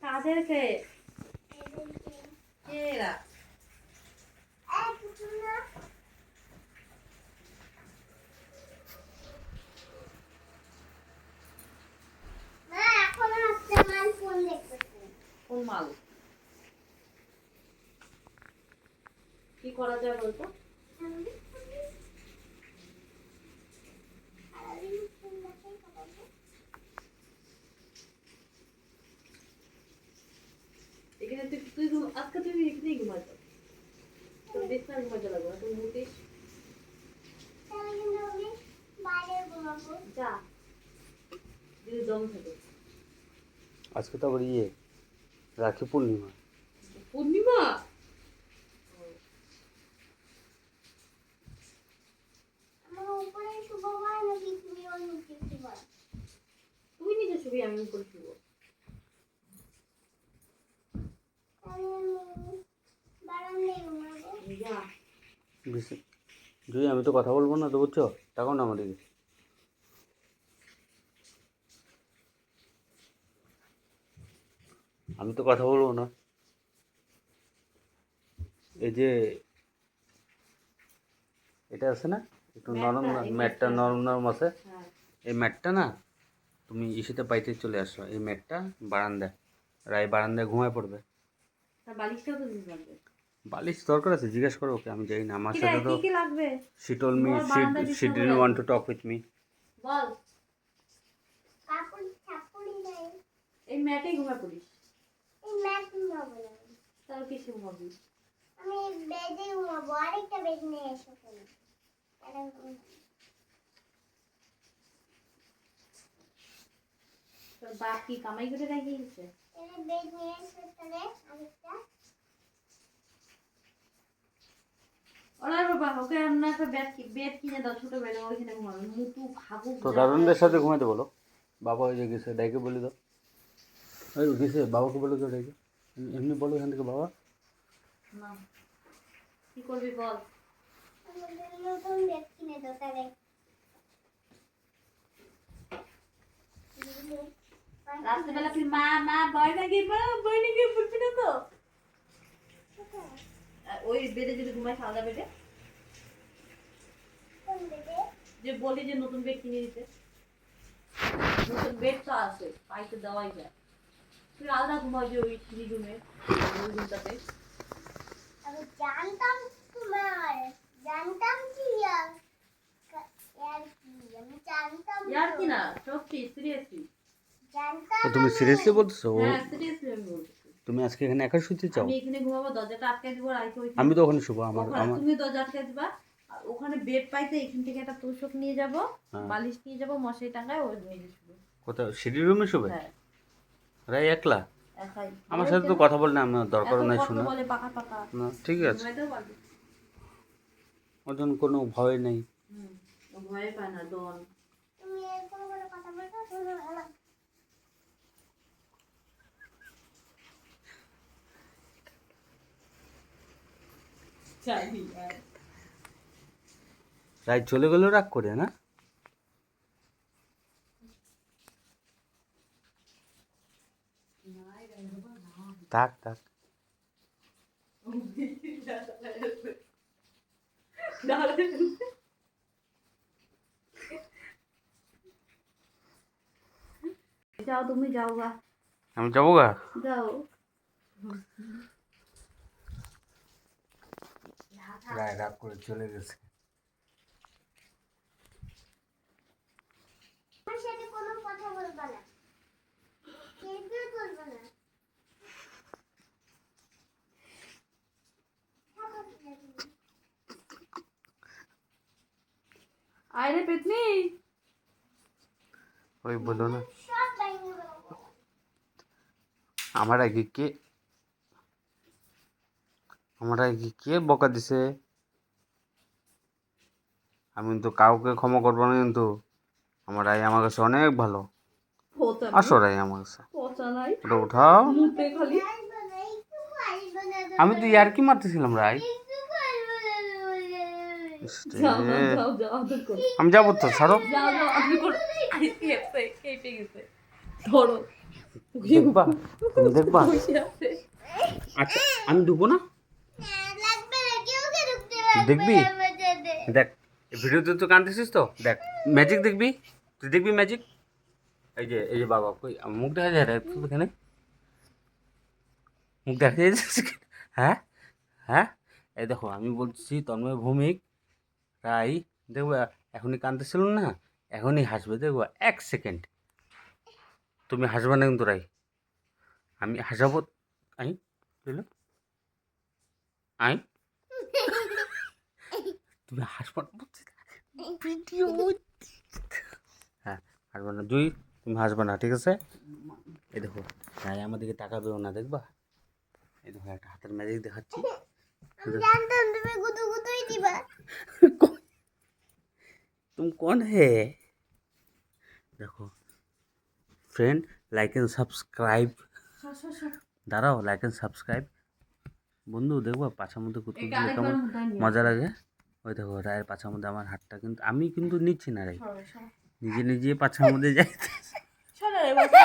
কাদেরকে এরা কোন মাল কি করা যায় বলতো? এখানে তুই আজকে তুই এখানেই ঘুমাতো, তোর বিছানা ঘুমাতে লাগবে না, তুই মুতিস যা যদি দম থাকে। আজকে তো আবার রাখি পূর্ণিমা। পূর্ণিমা তুই নিজে ছবি, আমি উপরে শুবো। জুই আমি তো কথা বলবো না তো, বুঝছো? দেখো না আমাদেরকে, আমি তো কথা বলবো না। এই যে এটা আছে না, একটু নরম, ম্যাটটা নরম নরম আছে, এই ম্যাটটা না তুমি ইসেতে পাইতে চলে আসো, এই ম্যাটটা বারান্দায়, রায় বারান্দায় ঘুমায় পড়বে। বালিশটাও তো দিতে লাগবে। বালিশ দরকার আছে? জিজ্ঞেস করো ওকে, আমি যাই না, আমার সাথে তো কি লাগবে she told me she didn't want to talk with me. বল এই ম্যাটেই ঘুমায় পড়িস? এই ম্যাট ঘুমাবো না, তাহলে কিসে ঘুমাবি? আমি বেডে ঘুমাবো, আরেকটা বেড নিয়ে এসো তুমি। তোর বাপ কি কামাই করে রেখে গেছে? এই বেড নিয়ে এসো তাহলে আরেকটা। ওরা বাবা ওকে আমরা একটা বেড কিনে দাও, ছোট বেড, ওইখানে ঘুমাবে। মুটু খাবো তো দারুণদের সাথে ঘুমাতে বলো। বাবা ওই যে গেছে, ডাইকে বলে দাও, ওই গেছে, বাবাকে বলে দাও ডাইকে, এমনি বলো এখান থেকে বাবা। না কি করবি বল? আমাদের নতুন বেড কিনে দাও তাহলে। রাত্রেবেলা তুই মা মা বয় নাকি, মা বয় নাকি বলবি না তো? ওই বেডে যদি ঘুমায়, সাদা বেডে, কোন বেডে? যে বলি যে নতুন বেড কিনে দিতে, নতুন বেড তো আছে, পাইতে দেওয়াই যায়। তুই আলাদা ঘুমাবি ওই 3 রুমে, ওই রুমটাতে। আমি জানতাম তোমার, জানতাম কি আর কি, আমি জানতাম ইয়ার কি না, সত্যি সিরিয়াসলি জানতাম। তুমি সিরিয়াসলি বলছো? হ্যাঁ সিরিয়াসলি আমি বলছি। তুমি আজকে এখানে একা শুতে চাও? আমি এখানে ঘুমাবো, দরজাটা আটকে দিব, রাইতে ওইখানে। আমি তো ওখানে শুবো, আমার তুমি দরজা আটকে দিবা, আর ওখানে বেড পাইতে এখান থেকে একটা তোষক নিয়ে যাব, বালিশ নিয়ে যাব, মশারি টাঙায় ওই নিয়ে শুবো। কোথাও সিঁড়ি রুমে শুবে? হ্যাঁ রাই একলা? একাই। আমার সাথে তো কথা বল না, আমার দরকার নাই শোনা। বলে পাকা পাকা না ঠিক আছে, ঘুমাইতেও পারবি। ওর জন্য কোনো ভয় নেই। ও ভয় পায় না, ডন। তুমি এরকম করে কথা বলছো, শোনো ভালো। রাই চলে গেল রাগ করে, না? থাক থাক, যাও তুমি যাও গা। আমি যাবো গা। যাও। রায় রাগ করে চলে গেছে। আমার সাথে কোনো কথা বলবা না, কেউ বলবা না। আরে পেতনি, ওই বলো না, সব বাইরে বলবো। আমার আগে কে বকা দিছে? আমি কিন্তু কাউকে ক্ষমা করবো না, কিন্তু আমার রায় আমার কাছে অনেক ভালো। আসো রায় আমার কাছে, ওটা উঠাও। আমি তো ইয়ার্কি মারতেছিলাম রায়। যাও যাও যাও আদর করো আমি যাবো তো ছাড়ো যাও যাও আদর করো কেঁপে কেঁপে গেছে ধরো দেখবা তুমি দেখবা বসে আছে আচ্ছা আমি ঢুকবো না লাগবে না কেউ কে ঢুকতে পারবে দেখবি? না আমার সাথে। দেখ এই ভিডিওতে তো কাঁদতেছিস তো দেখ ম্যাজিক দেখবি তুই দেখবি ম্যাজিক এই যে বাবা কই আমার মুখ দেখা যায় রে একটু এখানে মুখ দেখা যায় হ্যাঁ হ্যাঁ এই দেখো আমি বলছি তন্ময় ভৌমিক রাই দেখবো এখনই কাঁদতেছিল না এখনই হাসবে দেখবো 1 সেকেন্ড তুমি হাসবে না কিন্তু রাই আমি হাসাবো আই কি হলো? আই তুমি হাসবা না বলছি ভিডিও হ্যাঁ হাসবা না জুই তুমি হাসবা না ঠিক আছে এই দেখো রাই আমার দিকে তাকাবেও না দেখবা এই দেখো একটা হাতের ম্যাজিক দেখাচ্ছি আমি জানতাম তুমি গুদু গুদুই দিবা तुम कौन है देखो फ्रेंड लाइक एंड सब्सक्राइब দাঁড়াও লাইক এন্ড সাবস্ক্রাইব বন্ধু দেখবো পাছার মধ্যে কুতুব এটা দিলে কেমন আরেকবার মুদাই নিয়ে মজা লাগে ওই দেখো রায়ের পাছার মধ্যে আমার হাতটা কিন্তু আমি কিন্তু নিচ্ছি না রাই নিজে নিজে পাছার মধ্যে যাই চলো রে বাচ্চা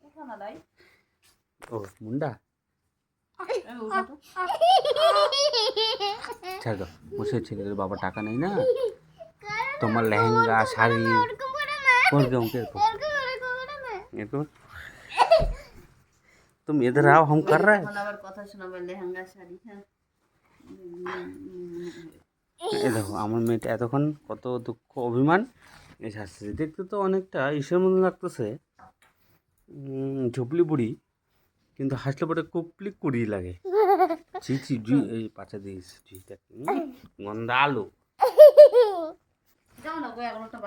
ওঠো না দাই ও মুন্ডা এই ওঠো তো ছাড় দাও বসে ছেলের বাবা টাকা নেই না তোমার লেহেঙ্গা শাড়ি ওরকম করে না किरकम ওরকম করে না किरकम तुम इधर आओ हम कर रहे हैं এখন আবার কথা শোনাবে লেহেঙ্গা শাড়ি হ্যাঁ এই দেখো আমার মেয়েটা এতক্ষণ কত দুঃখ অভিমান এই হাসছে দেখতে তো অনেকটা ইসের মতো লাগতেছে ঝুপলি বুড়ি কিন্তু হাসলে পরে কুপলি কুড়ি লাগে ছি ছি জুই এই পাছা দিয়েছি জুই দেখ গন্ধ আলু যাও না গো এগারোটা